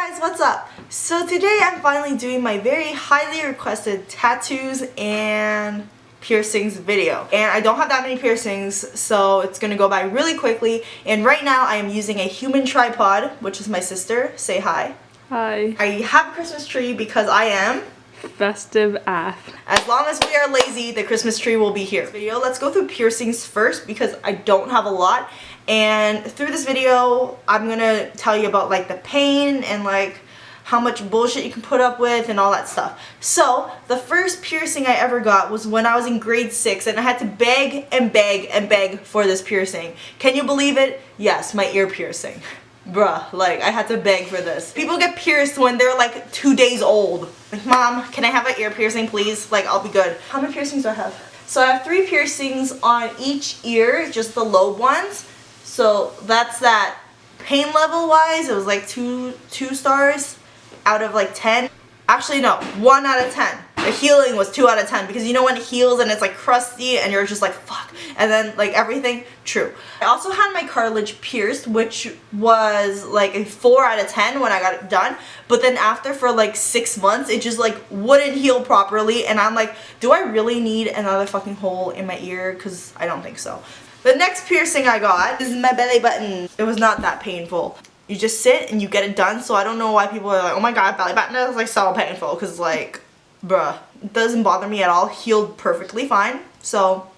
guys, what's up? So today I'm finally doing my very highly requested tattoos and piercings video. And I don't have that many piercings, so it's gonna go by really quickly. And right now I am using a human tripod, which is my sister. Say hi. Hi. I have a Christmas tree because I am Festive AF. As long as we are lazy, the Christmas tree will be here. Video, let's go through piercings first because I don't have a lot. And through this video, I'm gonna tell you about like the pain and like how much bullshit you can put up with and all that stuff. So the first piercing I ever got was when I was in grade 6 and I had to beg and beg and beg for this piercing. Can you believe it? Yes, my ear piercing. Bruh, like I had to beg for this. People get pierced when they're like 2 days old. Like, Mom, can I have an ear piercing please? Like, I'll be good. How many piercings do I have? So I have 3 piercings on each ear, just the lobe ones. So that's that. Pain level wise, it was like two stars out of like 10. Actually no, 1 out of 10. The healing was 2 out of 10 because you know when it heals and it's like crusty and you're just like fuck, and then like everything, true. I also had my cartilage pierced, which was like a 4 out of 10 when I got it done, but then after for like 6 months it just like wouldn't heal properly and I'm like, do I really need another fucking hole in my ear? Because I don't think so. The next piercing I got is my belly button. It was not that painful. You just sit and you get it done, so I don't know why people are like, oh my god, belly button is like so painful, because like, bruh, it doesn't bother me at all. Healed perfectly fine. So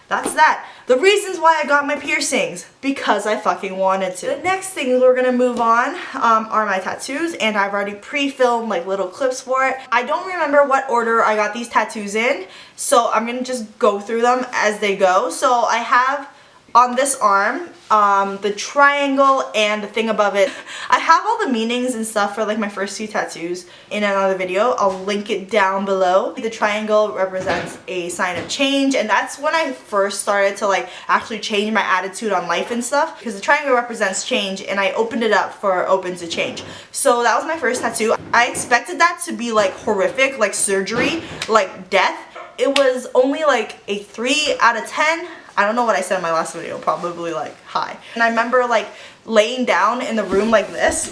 that's that. The reasons why I got my piercings, because I fucking wanted to. The next thing we're gonna move on are my tattoos, and I've already pre-filmed like little clips for it. I don't remember what order I got these tattoos in, so I'm gonna just go through them as they go. So I have on this arm, the triangle and the thing above it. I have all the meanings and stuff for like my first 2 tattoos in another video. I'll link it down below. The triangle represents a sign of change, and that's when I first started to like actually change my attitude on life and stuff, because the triangle represents change and I opened it up for open to change. So that was my first tattoo. I expected that to be like horrific, like surgery, like death. It was only like a 3 out of 10. I don't know what I said in my last video, probably like high. And I remember like laying down in the room like this,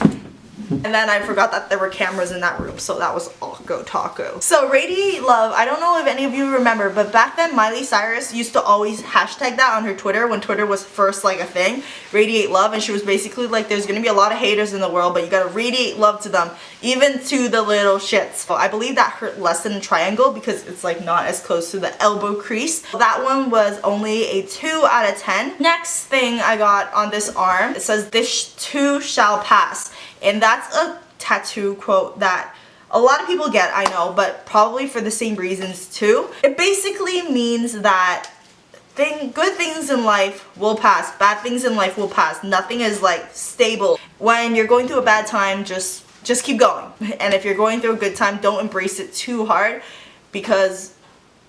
and then I forgot that there were cameras in that room, so that was all go taco. So Radiate Love, I don't know if any of you remember, but back then Miley Cyrus used to always hashtag that on her Twitter when Twitter was first like a thing, Radiate Love, and she was basically like, there's gonna be a lot of haters in the world, but you gotta radiate love to them, even to the little shits. So I believe that hurt less than a triangle because it's like not as close to the elbow crease. That one was only a 2 out of 10. Next thing I got on this arm, it says, "This too shall pass." And that's a tattoo quote that a lot of people get, I know, but probably for the same reasons too. It basically means that good things in life will pass, bad things in life will pass. Nothing is like stable. When you're going through a bad time, just keep going. And if you're going through a good time, don't embrace it too hard because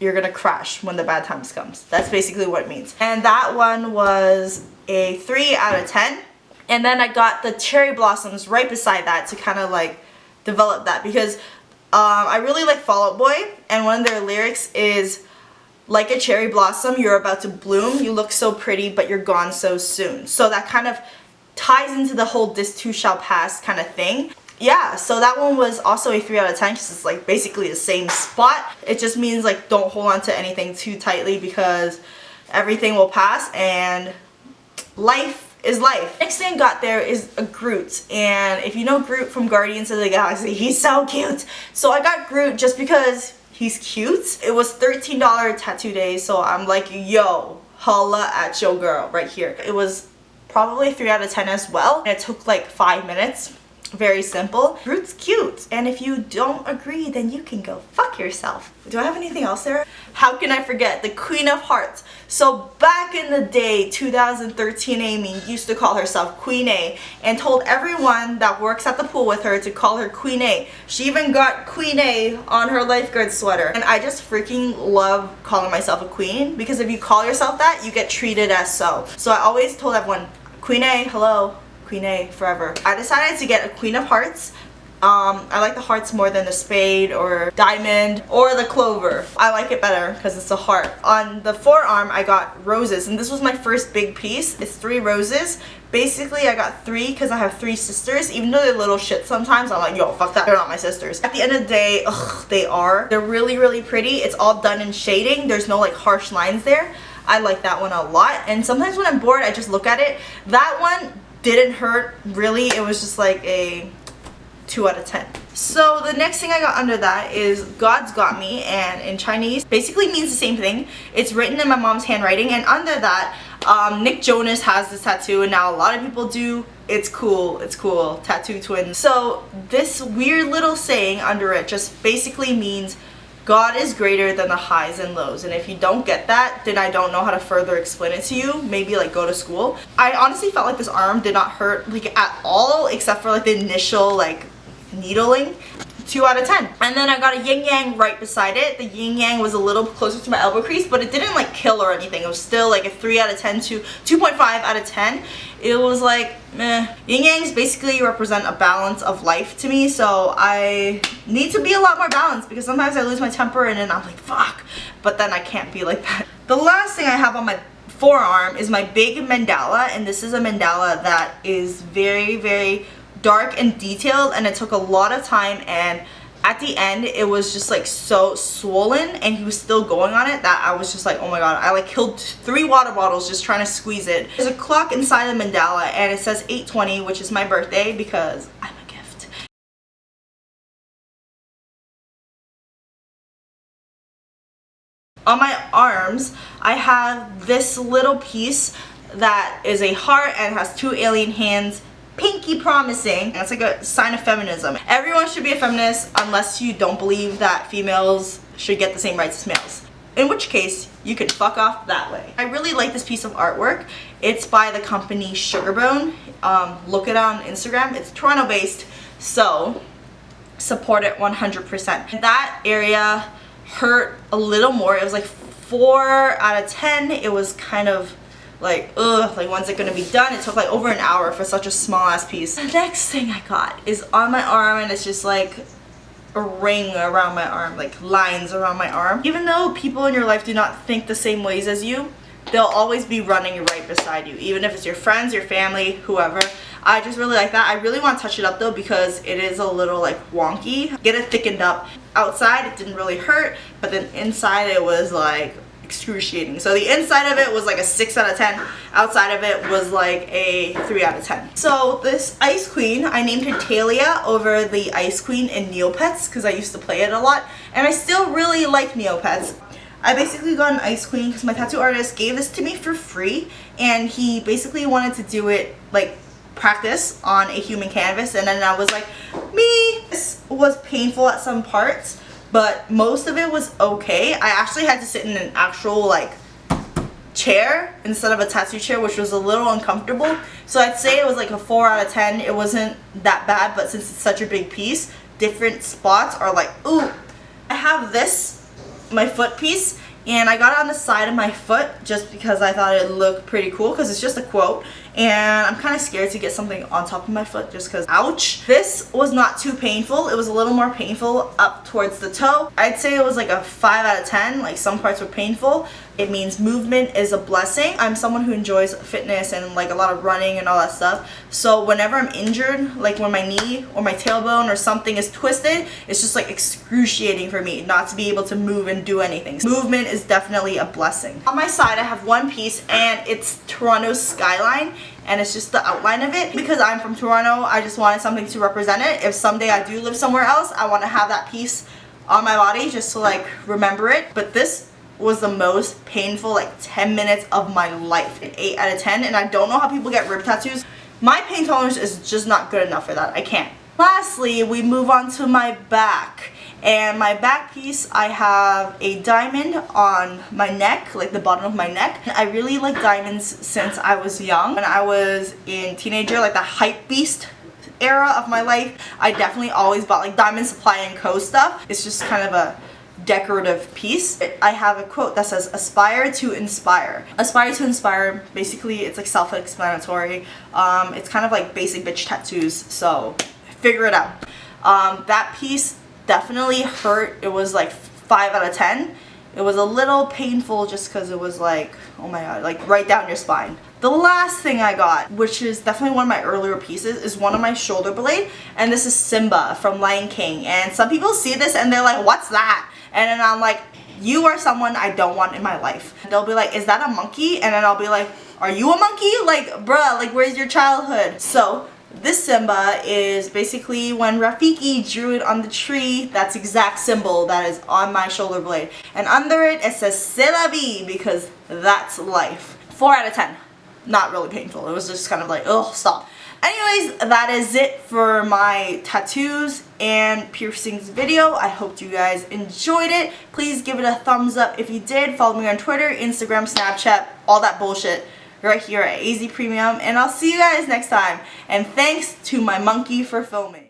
you're gonna crash when the bad times comes. That's basically what it means. And that one was a 3 out of 10. And then I got the cherry blossoms right beside that to kind of like develop that, because I really like Fall Out Boy, and one of their lyrics is, "Like a cherry blossom, you're about to bloom, you look so pretty but you're gone so soon." So that kind of ties into the whole "this too shall pass" kind of thing. Yeah, so that one was also a 3 out of 10 because it's like basically the same spot. It just means like don't hold on to anything too tightly because everything will pass and life is life. Next thing I got there is a Groot, and if you know Groot from Guardians of the Galaxy, he's so cute. So I got Groot just because he's cute. It was $13 tattoo day, so I'm like, yo, holla at your girl right here. It was probably a 3 out of 10 as well, and it took like 5 minutes. Very simple. Groot's cute, and if you don't agree, then you can go fuck yourself. Do I have anything else there? How can I forget the Queen of Hearts? So back in the day, 2013, Amy used to call herself Queen A and told everyone that works at the pool with her to call her Queen A. She even got Queen A on her lifeguard sweater. And I just freaking love calling myself a queen, because if you call yourself that, you get treated as so. So I always told everyone, Queen A, hello. Queen A forever. I decided to get a Queen of Hearts I like the hearts more than the spade or diamond or the clover. I like it better because it's a heart. On the forearm, I got roses, and this was my first big piece. It's 3 roses. Basically, I got 3 because I have 3 sisters. Even though they're little shit sometimes, I'm like, yo, fuck that. They're not my sisters. At the end of the day, ugh, they are. They're really, really pretty. It's all done in shading. There's no like harsh lines there. I like that one a lot. And sometimes when I'm bored, I just look at it. That one didn't hurt, really. It was just like a 2 out of 10. So the next thing I got under that is God's Got Me, and in Chinese basically means the same thing. It's written in my mom's handwriting, and under that Nick Jonas has this tattoo, and now a lot of people do. It's cool, it's cool. Tattoo twins. So this weird little saying under it just basically means God is greater than the highs and lows, and if you don't get that, then I don't know how to further explain it to you. Maybe like go to school. I honestly felt like this arm did not hurt like at all, except for like the initial like needling. 2 out of 10. And then I got a yin yang right beside it. The yin yang was a little closer to my elbow crease, but it didn't like kill or anything. It was still like a 3 out of 10 to 2.5 out of 10. It was like meh. Yin yangs basically represent a balance of life to me, so I need to be a lot more balanced because sometimes I lose my temper and then I'm like fuck, but then I can't be like that. The last thing I have on my forearm is my big mandala, and this is a mandala that is very, very dark and detailed, and it took a lot of time, and at the end it was just like so swollen, and he was still going on it that I was just like, oh my god. I like killed 3 water bottles just trying to squeeze it. There's a clock inside the mandala, and it says 8:20, which is my birthday because I'm a gift. On my arms I have this little piece that is a heart and has 2 alien hands, pinky promising. That's like a sign of feminism. Everyone should be a feminist unless you don't believe that females should get the same rights as males, in which case you can fuck off that way. I really like this piece of artwork. It's by the company Sugarbone. Look it on Instagram. It's Toronto based, so support it 100%. That area hurt a little more. It was like 4 out of 10. It was kind of like, ugh, like when's it gonna be done? It took like over an hour for such a small ass piece. The next thing I got is on my arm, and it's just like a ring around my arm, like lines around my arm. Even though people in your life do not think the same ways as you, they'll always be running right beside you, even if it's your friends, your family, whoever. I just really like that. I really want to touch it up though because it is a little like wonky. Get it thickened up. Outside it didn't really hurt, but then inside it was like excruciating. So the inside of it was like a 6 out of 10. Outside of it was like a 3 out of 10. So this Ice Queen, I named her Talia over the Ice Queen in Neopets because I used to play it a lot, and I still really like Neopets. I basically got an Ice Queen because my tattoo artist gave this to me for free, and he basically wanted to do it like practice on a human canvas, and then I was like, me. This was painful at some parts, but most of it was okay. I actually had to sit in an actual like chair instead of a tattoo chair, which was a little uncomfortable. So I'd say it was like a 4 out of 10. It wasn't that bad, but since it's such a big piece, different spots are like, ooh. I have this, my foot piece, and I got it on the side of my foot just because I thought it looked pretty cool because it's just a quote, and I'm kind of scared to get something on top of my foot just because ouch. This was not too painful. It was a little more painful up towards the toe. I'd say it was like a 5 out of 10. Like some parts were painful. It means movement is a blessing. I'm someone who enjoys fitness and like a lot of running and all that stuff. So whenever I'm injured, like when my knee or my tailbone or something is twisted, it's just like excruciating for me not to be able to move and do anything. Movement is definitely a blessing. On my side, I have one piece, and it's Toronto's skyline, and it's just the outline of it. Because I'm from Toronto, I just wanted something to represent it. If someday I do live somewhere else, I want to have that piece on my body just to like remember it. But this was the most painful like 10 minutes of my life. An 8 out of 10, and I don't know how people get rib tattoos. My pain tolerance is just not good enough for that. I can't. Lastly, we move on to my back. And my back piece, I have a diamond on my neck, like the bottom of my neck. I really like diamonds since I was young. When I was in teenager, like the hype beast era of my life, I definitely always bought like Diamond Supply & Co stuff. It's just kind of a decorative piece. I have a quote that says, aspire to inspire. Aspire to inspire, basically it's like self-explanatory. It's kind of like basic bitch tattoos, so figure it out. That piece definitely hurt. It was like 5 out of 10. It was a little painful just because it was like, oh my god, like right down your spine. The last thing I got, which is definitely one of my earlier pieces, is one of my shoulder blade, and this is Simba from Lion King. And some people see this and they're like, what's that? And then I'm like, you are someone I don't want in my life. And they'll be like, is that a monkey? And then I'll be like, are you a monkey? Like, bruh, like where's your childhood? So this Simba is basically when Rafiki drew it on the tree. That's exact symbol that is on my shoulder blade. And under it, it says C'est la vie, because that's life. 4 out of 10. Not really painful. It was just kind of like, oh, stop. Anyways, that is it for my tattoos and piercings video. I hope you guys enjoyed it. Please give it a thumbs up if you did. Follow me on Twitter, Instagram, Snapchat, all that bullshit right here at AZ Premium. And I'll see you guys next time. And thanks to my monkey for filming.